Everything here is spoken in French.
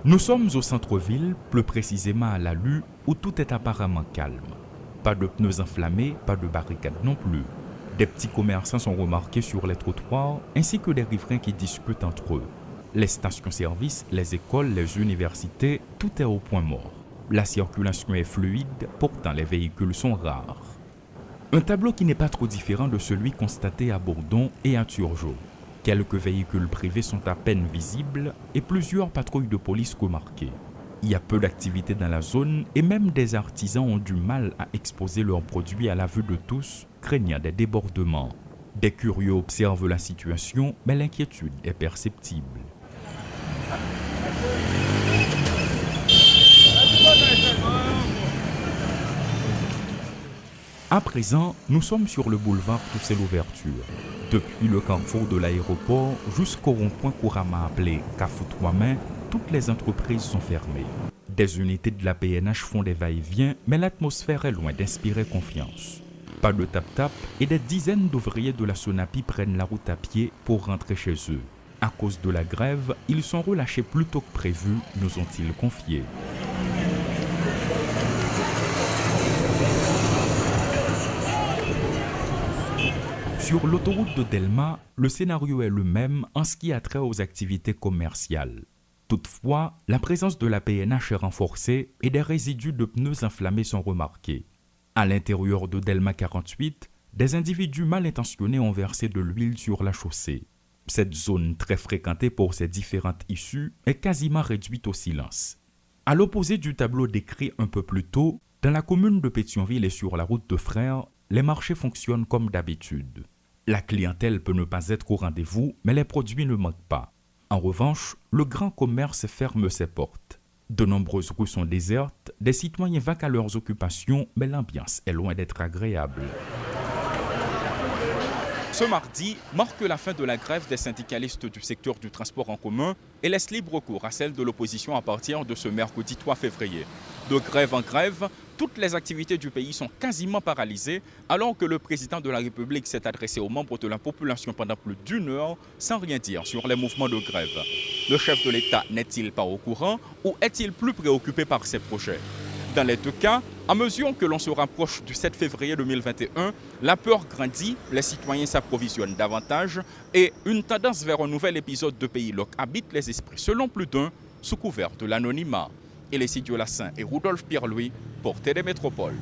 Nous sommes au centre-ville, plus précisément à la Lue, où tout est apparemment calme. Pas de pneus enflammés, pas de barricades non plus. Des petits commerçants sont remarqués sur les trottoirs, ainsi que des riverains qui discutent entre eux. Les stations-service, les écoles, les universités, tout est au point mort. La circulation est fluide, pourtant les véhicules sont rares. Un tableau qui n'est pas trop différent de celui constaté à Bourdon et à Turgeau. Quelques véhicules privés sont à peine visibles et plusieurs patrouilles de police remarquées. Il y a peu d'activité dans la zone et même des artisans ont du mal à exposer leurs produits à la vue de tous, craignant des débordements. Des curieux observent la situation, mais l'inquiétude est perceptible. À présent, nous sommes sur le boulevard Toussaint Louverture. Depuis le carrefour de l'aéroport jusqu'au rond-point couramment appelé Cafou-Trois-Mains, toutes les entreprises sont fermées. Des unités de la PNH font des va-et-vient, mais l'atmosphère est loin d'inspirer confiance. Pas de tap-tap et des dizaines d'ouvriers de la Sonapi prennent la route à pied pour rentrer chez eux. À cause de la grève, ils sont relâchés plus tôt que prévu, nous ont-ils confié. Sur l'autoroute de Delma, le scénario est le même en ce qui a trait aux activités commerciales. Toutefois, la présence de la PNH est renforcée et des résidus de pneus enflammés sont remarqués. À l'intérieur de Delma 48, des individus mal intentionnés ont versé de l'huile sur la chaussée. Cette zone très fréquentée pour ses différentes issues est quasiment réduite au silence. À l'opposé du tableau décrit un peu plus tôt, dans la commune de Pétionville et sur la route de Frères, les marchés fonctionnent comme d'habitude. La clientèle peut ne pas être au rendez-vous, mais les produits ne manquent pas. En revanche, le grand commerce ferme ses portes. De nombreuses rues sont désertes, des citoyens vaquent à leurs occupations, mais l'ambiance est loin d'être agréable. Ce mardi marque la fin de la grève des syndicalistes du secteur du transport en commun et laisse libre cours à celle de l'opposition à partir de ce mercredi 3 février. De grève en grève, toutes les activités du pays sont quasiment paralysées alors que le président de la République s'est adressé aux membres de la population pendant plus d'une heure sans rien dire sur les mouvements de grève. Le chef de l'État n'est-il pas au courant ou est-il plus préoccupé par ses projets ? Dans les deux cas, à mesure que l'on se rapproche du 7 février 2021, la peur grandit, les citoyens s'approvisionnent davantage et une tendance vers un nouvel épisode de Pays Loc habite les esprits, selon plus d'un, sous couvert de l'anonymat. Elissi Diolassin et Rudolphe Pierre-Louis pour Télémétropole.